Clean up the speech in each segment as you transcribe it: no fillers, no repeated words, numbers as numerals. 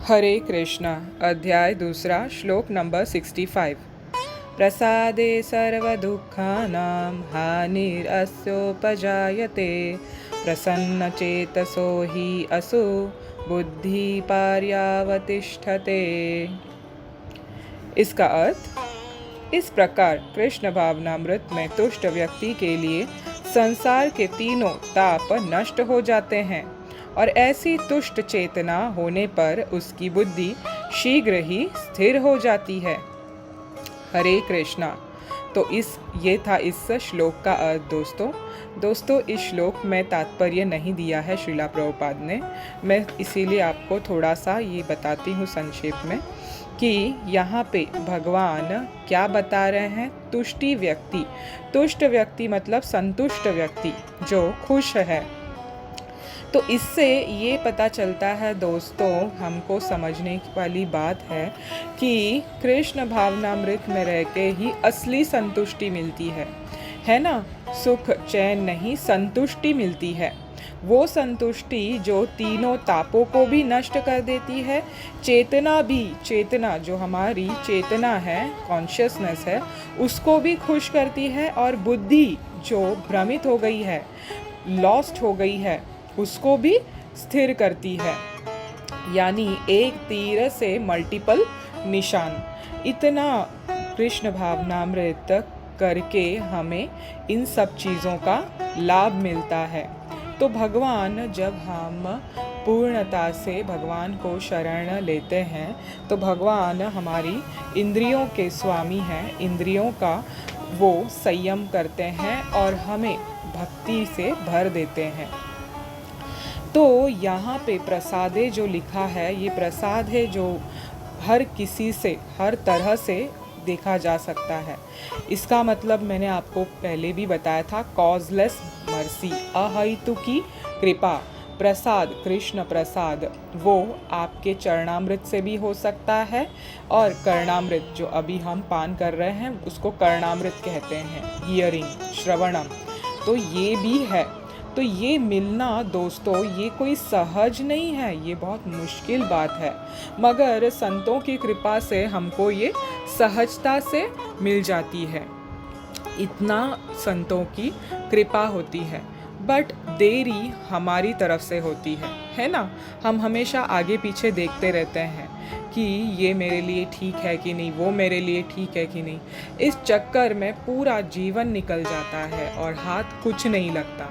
हरे कृष्णा। अध्याय दूसरा, श्लोक नंबर 65। प्रसादे सर्वदुःखानां हानिरस्योपजायते प्रसन्नचेतसो हि असु बुद्धिपर्यवतिष्ठते। इसका अर्थ, इस प्रकार कृष्ण भावनामृत में तुष्ट व्यक्ति के लिए संसार के तीनों ताप नष्ट हो जाते हैं और ऐसी तुष्ट चेतना होने पर उसकी बुद्धि शीघ्र ही स्थिर हो जाती है। हरे कृष्णा। तो ये था इस श्लोक का अर्थ दोस्तों इस श्लोक में तात्पर्य नहीं दिया है श्रीला प्रभुपाद ने। मैं इसीलिए आपको थोड़ा सा ये बताती हूँ संक्षेप में कि यहाँ पे भगवान क्या बता रहे हैं। तुष्ट व्यक्ति मतलब संतुष्ट व्यक्ति जो खुश है। तो इससे ये पता चलता है दोस्तों, हमको समझने वाली बात है कि कृष्ण भावनामृत में रह के ही असली संतुष्टि मिलती है ना। सुख चैन नहीं, संतुष्टि मिलती है। वो संतुष्टि जो तीनों तापों को भी नष्ट कर देती है, चेतना जो हमारी चेतना है, कॉन्शियसनेस है, उसको भी खुश करती है और बुद्धि जो भ्रमित हो गई है, लॉस्ट हो गई है, उसको भी स्थिर करती है। यानी एक तीर से मल्टीपल निशान। इतना कृष्ण भावनामृत करके हमें इन सब चीज़ों का लाभ मिलता है। तो भगवान, जब हम पूर्णता से भगवान को शरण लेते हैं तो भगवान हमारी इंद्रियों के स्वामी हैं, इंद्रियों का वो संयम करते हैं और हमें भक्ति से भर देते हैं। तो यहाँ पे प्रसादे जो लिखा है, ये प्रसाद है जो हर किसी से हर तरह से देखा जा सकता है। इसका मतलब मैंने आपको पहले भी बताया था, कॉजलेस मर्सी, अहेतुकी कृपा। प्रसाद, कृष्ण प्रसाद, वो आपके चरणामृत से भी हो सकता है और कर्णामृत जो अभी हम पान कर रहे हैं उसको कर्णामृत कहते हैं, हियरिंग, श्रवणम। तो ये भी है। तो ये मिलना दोस्तों, ये कोई सहज नहीं है, ये बहुत मुश्किल बात है, मगर संतों की कृपा से हमको ये सहजता से मिल जाती है। इतना संतों की कृपा होती है, बट देरी हमारी तरफ से होती है ना। हम हमेशा आगे पीछे देखते रहते हैं कि ये मेरे लिए ठीक है कि नहीं, वो मेरे लिए ठीक है कि नहीं। इस चक्कर में पूरा जीवन निकल जाता है और हाथ कुछ नहीं लगता।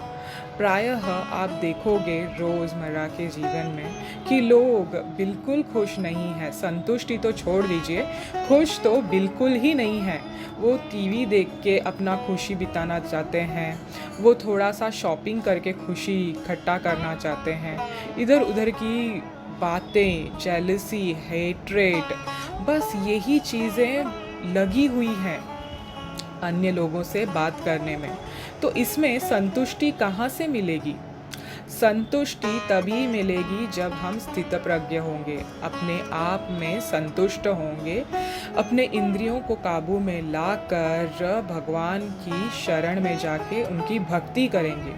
प्रायः आप देखोगे रोज़मर्रा के जीवन में कि लोग बिल्कुल खुश नहीं है। संतुष्टि तो छोड़ दीजिए, खुश तो बिल्कुल ही नहीं है। वो टीवी देख के अपना खुशी बिताना चाहते हैं, वो थोड़ा सा शॉपिंग करके खुशी इकट्ठा करना चाहते हैं, इधर उधर की बातें, जेलसी, हेट्रेट, बस यही चीज़ें लगी हुई हैं अन्य लोगों से बात करने में। तो इसमें संतुष्टि कहाँ से मिलेगी? संतुष्टि तभी मिलेगी जब हम स्थितप्रज्ञ होंगे, अपने आप में संतुष्ट होंगे, अपने इंद्रियों को काबू में लाकर भगवान की शरण में जाके उनकी भक्ति करेंगे।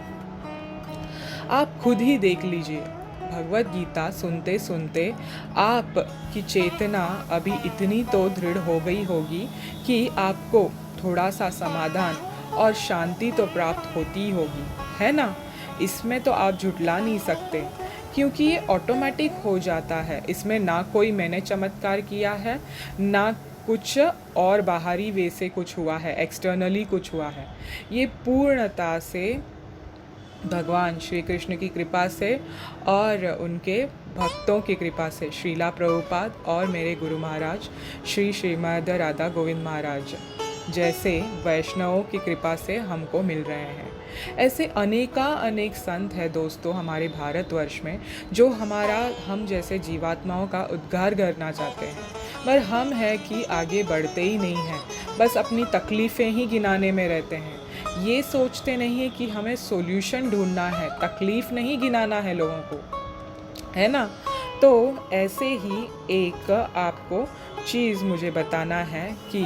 आप खुद ही देख लीजिए, भगवत गीता सुनते सुनते आपकी चेतना अभी इतनी तो दृढ़ हो गई होगी कि आपको थोड़ा सा समाधान और शांति तो प्राप्त होती होगी, है ना। इसमें तो आप झुठला नहीं सकते, क्योंकि ये ऑटोमेटिक हो जाता है। इसमें ना कोई मैंने चमत्कार किया है, ना कुछ और बाहरी वे से कुछ हुआ है, एक्सटर्नली कुछ हुआ है। ये पूर्णता से भगवान श्री कृष्ण की कृपा से और उनके भक्तों की कृपा से, श्रीला प्रभुपाद और मेरे गुरु महाराज श्री श्रीमद राधा गोविंद महाराज जैसे वैष्णवों की कृपा से हमको मिल रहे हैं। ऐसे अनेक संत हैं दोस्तों हमारे भारतवर्ष में, जो हम जैसे जीवात्माओं का उद्धार करना चाहते हैं, पर हम हैं कि आगे बढ़ते ही नहीं हैं, बस अपनी तकलीफ़ें ही गिनाने में रहते हैं। ये सोचते नहीं है कि हमें सॉल्यूशन ढूंढना है, तकलीफ़ नहीं गिनाना है लोगों को, है ना। तो ऐसे ही एक आपको चीज़ मुझे बताना है कि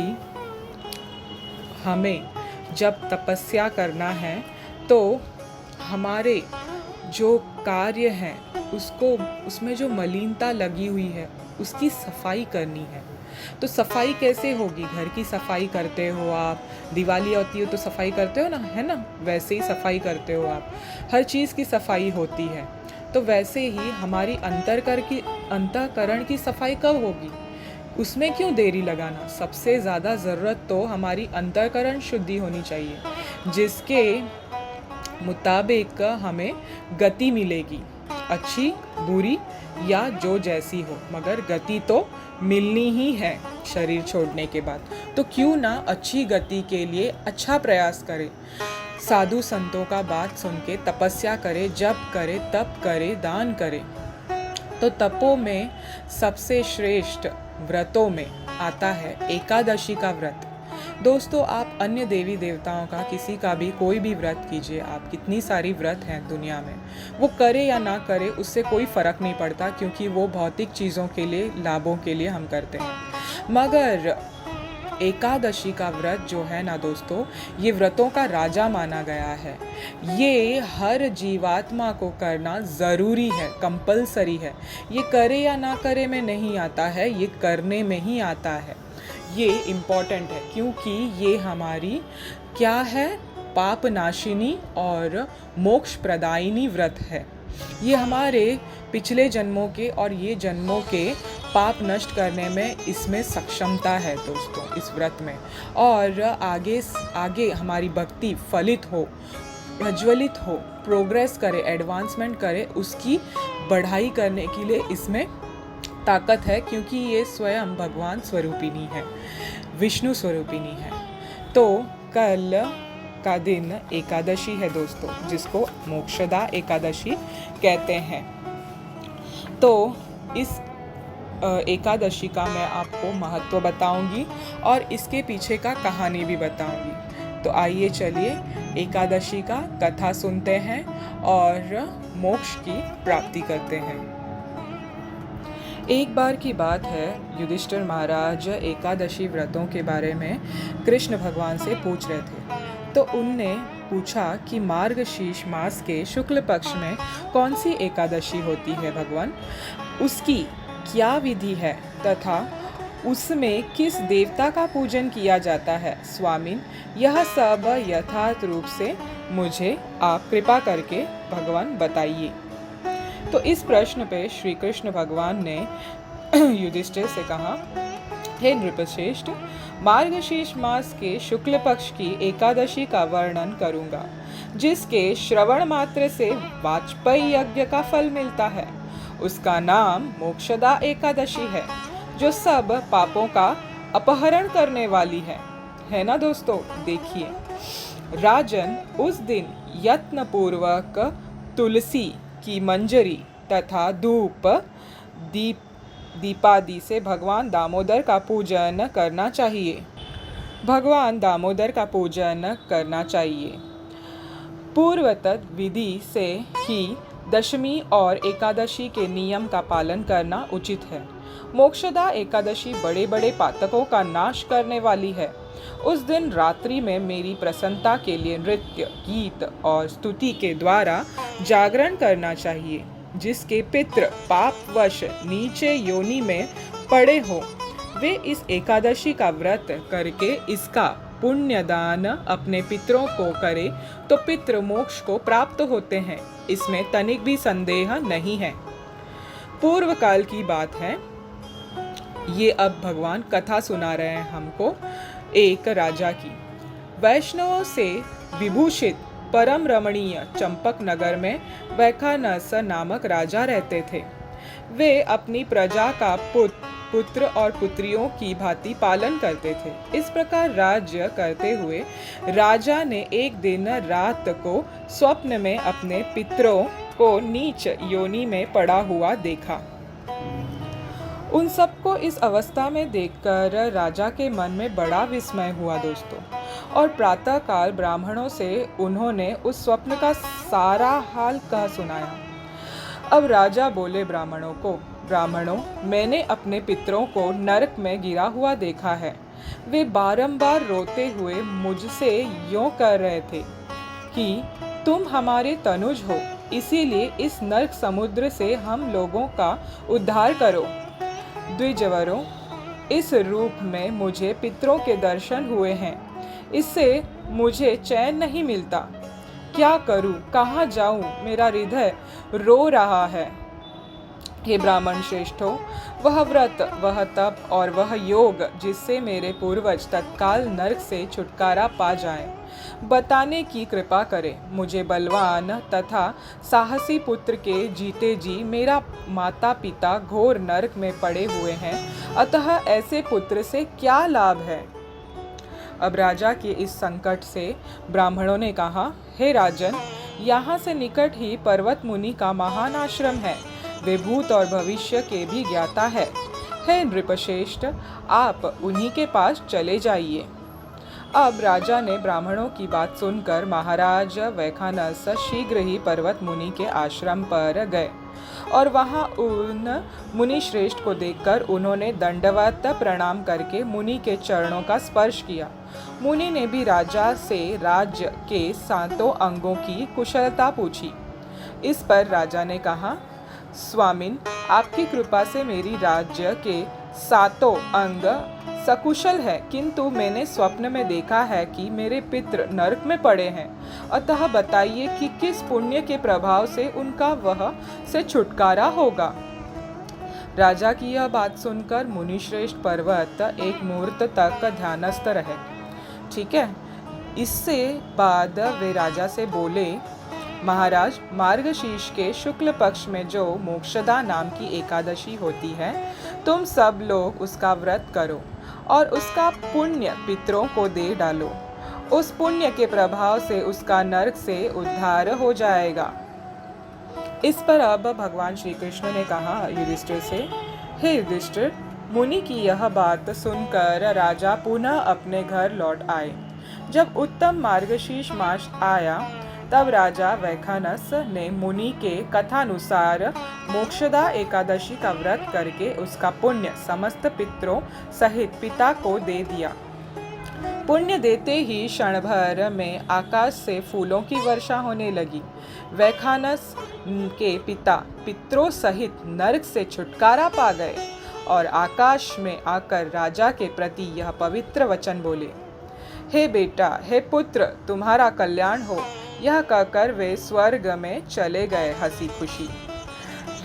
हमें जब तपस्या करना है तो हमारे जो कार्य है उसको, उसमें जो मलिनता लगी हुई है उसकी सफाई करनी है। तो सफाई कैसे होगी? घर की सफाई करते हो आप, दिवाली होती हो तो सफाई करते हो ना, है ना? वैसे ही सफाई करते हो आप, हर चीज़ की सफाई होती है। तो वैसे ही हमारी अंतःकरण की सफाई कब होगी? उसमें क्यों देरी लगाना? सबसे ज़्यादा ज़रूरत तो हमारी अंतःकरण शुद्धि होनी चाहिए, जिसके मुताबिक हमें गति मिलेगी, अच्छी बुरी या जो जैसी हो, मगर गति तो मिलनी ही है शरीर छोड़ने के बाद। तो क्यों ना अच्छी गति के लिए अच्छा प्रयास करें, साधु संतों का बात सुन के तपस्या करे, जप करे, तप करे, दान करे। तो तपों में सबसे श्रेष्ठ व्रतों में आता है एकादशी का व्रत। दोस्तों, आप अन्य देवी देवताओं का किसी का भी कोई भी व्रत कीजिए, आप कितनी सारी व्रत हैं दुनिया में, वो करे या ना करे उससे कोई फ़र्क नहीं पड़ता, क्योंकि वो भौतिक चीज़ों के लिए, लाभों के लिए हम करते हैं। मगर एकादशी का व्रत जो है ना दोस्तों, ये व्रतों का राजा माना गया है। ये हर जीवात्मा को करना ज़रूरी है, कंपलसरी है। ये करे या ना करे में नहीं आता है, ये करने में ही आता है। ये इम्पॉर्टेंट है, क्योंकि ये हमारी क्या है, पाप नाशिनी और मोक्ष प्रदायिनी व्रत है। ये हमारे पिछले जन्मों के और ये जन्मों के पाप नष्ट करने में इसमें सक्षमता है दोस्तों, इस व्रत में। और आगे हमारी भक्ति फलित हो, प्रज्वलित हो, प्रोग्रेस करे, एडवांसमेंट करे, उसकी बढ़ाई करने के लिए इसमें ताकत है, क्योंकि ये स्वयं भगवान स्वरूपिणी है, विष्णु स्वरूपिणी है। तो कल का दिन एकादशी है दोस्तों, जिसको मोक्षदा एकादशी कहते हैं। तो इस एकादशी का मैं आपको महत्व बताऊंगी और इसके पीछे का कहानी भी बताऊंगी। तो आइए चलिए एकादशी का कथा सुनते हैं और मोक्ष की प्राप्ति करते हैं। एक बार की बात है, युधिष्ठिर महाराज एकादशी व्रतों के बारे में कृष्ण भगवान से पूछ रहे थे। तो उनने पूछा कि मार्गशीर्ष मास के शुक्ल पक्ष में कौन सी एकादशी होती है भगवान, उसकी क्या विधि है तथा उसमें किस देवता का पूजन किया जाता है। स्वामिन, यह सब यथार्थ रूप से मुझे आप कृपा करके भगवान बताइए। तो इस प्रश्न पे श्री कृष्ण भगवान ने युधिष्ठिर से कहा, हे नृपश्रेष्ठ, मार्गशीर्ष मास के शुक्ल पक्ष की एकादशी का वर्णन करूंगा, जिसके श्रवण मात्र से वाजपेयी यज्ञ का फल मिलता है। उसका नाम मोक्षदा एकादशी है, जो सब पापों का अपहरण करने वाली है ना दोस्तों। देखिए राजन, उस दिन यत्न पूर्वक तुलसी की मंजरी तथा धूप दीपादि से भगवान दामोदर का पूजन करना चाहिए। भगवान दामोदर का पूजन करना चाहिए। पूर्वतत विधि से ही दशमी और एकादशी के नियम का पालन करना उचित है। मोक्षदा एकादशी बड़े बड़े पातकों का नाश करने वाली है। उस दिन रात्रि में मेरी प्रसन्नता के लिए नृत्य, गीत और स्तुति के द्वारा जागरण करना चाहिए। जिसके पितृ पापवश नीचे योनि में पड़े हो, वे इस एकादशी का व्रत करके इसका पुण्यदान अपने पितरों को करे तो पितृ मोक्ष को प्राप्त होते हैं। इसमें तनिक भी संदेह नहीं है। पूर्व काल की बात है, ये अब भगवान कथा सुना रहे हैं हमको एक राजा की। वैष्णवों से विभूषित परम रमणीय चंपक नगर में वैखानस नामक राजा रहते थे। वे अपनी प्रजा का पुत्र और पुत्रियों की भांति पालन करते थे। इस प्रकार राज्य करते हुए राजा ने एक दिन रात को स्वप्न में अपने पितरों को नीच योनि में पड़ा हुआ देखा। उन सबको इस अवस्था में देखकर राजा के मन में बड़ा विस्मय हुआ दोस्तों, और प्रातः काल ब्राह्मणों से उन्होंने उस स्वप्न का सारा हाल कह सुनाया। अब राजा बोले ब्राह्मणों को, ब्राह्मणों, मैंने अपने पितरों को नरक में गिरा हुआ देखा है। वे बारंबार रोते हुए मुझसे यूं कह रहे थे कि तुम हमारे तनुज हो, इसीलिए इस नरक समुद्र से हम लोगों का उद्धार करो। द्विजवरों, इस रूप में मुझे पितरों के दर्शन हुए हैं, इससे मुझे चैन नहीं मिलता। क्या करूं, कहाँ जाऊं, मेरा हृदय रो रहा है। हे ब्राह्मण श्रेष्ठों, वह व्रत, वह तप और वह योग जिससे मेरे पूर्वज तत्काल नरक से छुटकारा पा जाएं, बताने की कृपा करें। मुझे बलवान तथा साहसी पुत्र के जीते जी मेरा माता पिता घोर नरक में पड़े हुए हैं, अतः ऐसे पुत्र से क्या लाभ है। अब राजा के इस संकट से ब्राह्मणों ने कहा, हे राजन, यहाँ से निकट ही पर्वत मुनि का महान आश्रम है, वे भूत और भविष्य के भी ज्ञाता है। हे नृपश्रेष्ठ, आप उन्हीं के पास चले जाइए। अब राजा ने ब्राह्मणों की बात सुनकर महाराज वैखानस शीघ्र ही पर्वत मुनि के आश्रम पर गए और वहां उन मुनि श्रेष्ठ को देखकर उन्होंने दंडवत प्रणाम करके मुनि के चरणों का स्पर्श किया। मुनि ने भी राजा से राज्य के 7 अंगों की कुशलता पूछी। इस पर राजा ने कहा, स्वामिन, आपकी कृपा से मेरी राज्य के 7 अंग सकुशल है, किंतु मैंने स्वप्न में देखा है कि मेरे पितृ नरक में पड़े हैं, अतः बताइए कि किस पुण्य के प्रभाव से उनका वह से छुटकारा होगा। राजा की यह बात सुनकर मुनिश्रेष्ठ पर्वत एक मुहूर्त तक ध्यानस्थ रहे। ठीक है, इससे बाद वे राजा से बोले, महाराज, मार्गशीर्ष के शुक्ल पक्ष में जो मोक्षदा नाम की एकादशी होती है, तुम सब लोग उसका व्रत करो और उसका पुण्य पितरों को दे डालो। उस पुण्य के प्रभाव से उसका नरक से उद्धार हो जाएगा। इस पर अब भगवान श्री कृष्ण ने कहा युधिष्ठिर से, हे युधिष्ठिर, मुनि की यह बात सुनकर राजा पुनः अपने घर लौट आए। जब उत्तम मार्गशीर्ष मास आया, तब राजा वैखानस ने मुनि के कथानुसार मोक्षदा एकादशी का व्रत करके उसका पुण्य समस्त पितरों सहित पिता को दे दिया। पुण्य देते ही क्षण भर में आकाश से फूलों की वर्षा होने लगी। वैखानस के पिता पितरों सहित नरक से छुटकारा पा गए और आकाश में आकर राजा के प्रति यह पवित्र वचन बोले, हे बेटा, हे पुत्र, तुम्हारा कल्याण हो। यह कहकर वे स्वर्ग में चले गए हंसी खुशी।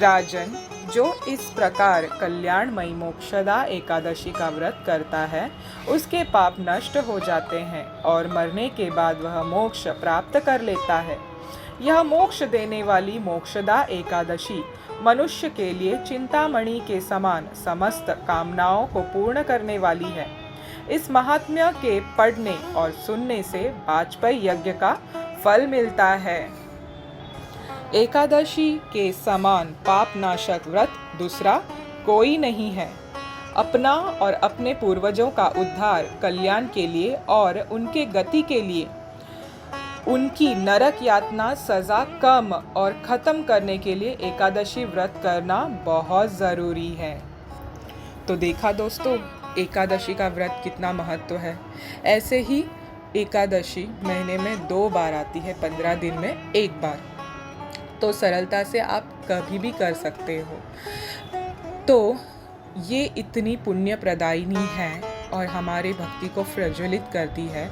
राजन, जो इस प्रकार कल्याणमयी मोक्षदा एकादशी का व्रत करता है, उसके पाप नष्ट हो जाते हैं और मरने के बाद वह मोक्ष प्राप्त कर लेता है। यह मोक्ष देने वाली मोक्षदा एकादशी मनुष्य के लिए चिंतामणि के समान समस्त कामनाओं को पूर्ण करने वाली है। इस महात्म्य के पढ़ने और सुनने से वाजपेयी यज्ञ का फल मिलता है। एकादशी के समान पापनाशक व्रत दूसरा कोई नहीं है। अपना और अपने पूर्वजों का उद्धार, कल्याण के लिए और उनके गति के लिए उनकी नरक यातना सजा कम और खत्म करने के लिए एकादशी व्रत करना बहुत ज़रूरी है। तो देखा दोस्तों, एकादशी का व्रत कितना महत्व है। ऐसे ही एकादशी महीने में 2 बार आती है, 15 दिन में 1 बार। तो सरलता से आप कभी भी कर सकते हो। तो ये इतनी पुण्य प्रदायिनी है और हमारे भक्ति को प्रज्वलित करती है,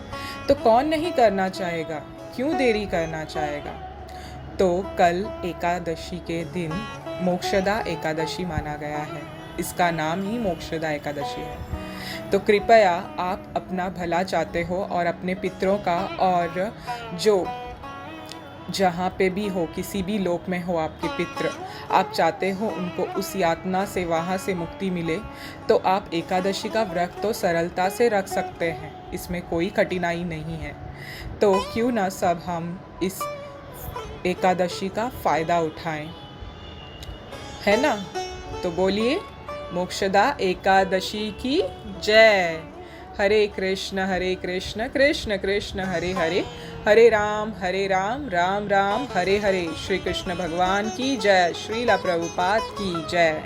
तो कौन नहीं करना चाहेगा, क्यों देरी करना चाहेगा। तो कल एकादशी के दिन मोक्षदा एकादशी माना गया है, इसका नाम ही मोक्षदा एकादशी है। तो कृपया आप अपना भला चाहते हो और अपने पितरों का, और जो जहाँ पे भी हो, किसी भी लोक में हो आपके पितृ, आप चाहते हो उनको उस यातना से वहाँ से मुक्ति मिले, तो आप एकादशी का व्रत तो सरलता से रख सकते हैं, इसमें कोई कठिनाई नहीं है। तो क्यों ना सब हम इस एकादशी का फ़ायदा उठाएं, है ना। तो बोलिए, मोक्षदा एकादशी की जय। हरे कृष्ण कृष्ण कृष्ण हरे हरे, हरे राम राम राम हरे हरे। श्री कृष्ण भगवान की जय। श्रीला प्रभुपाद की जय।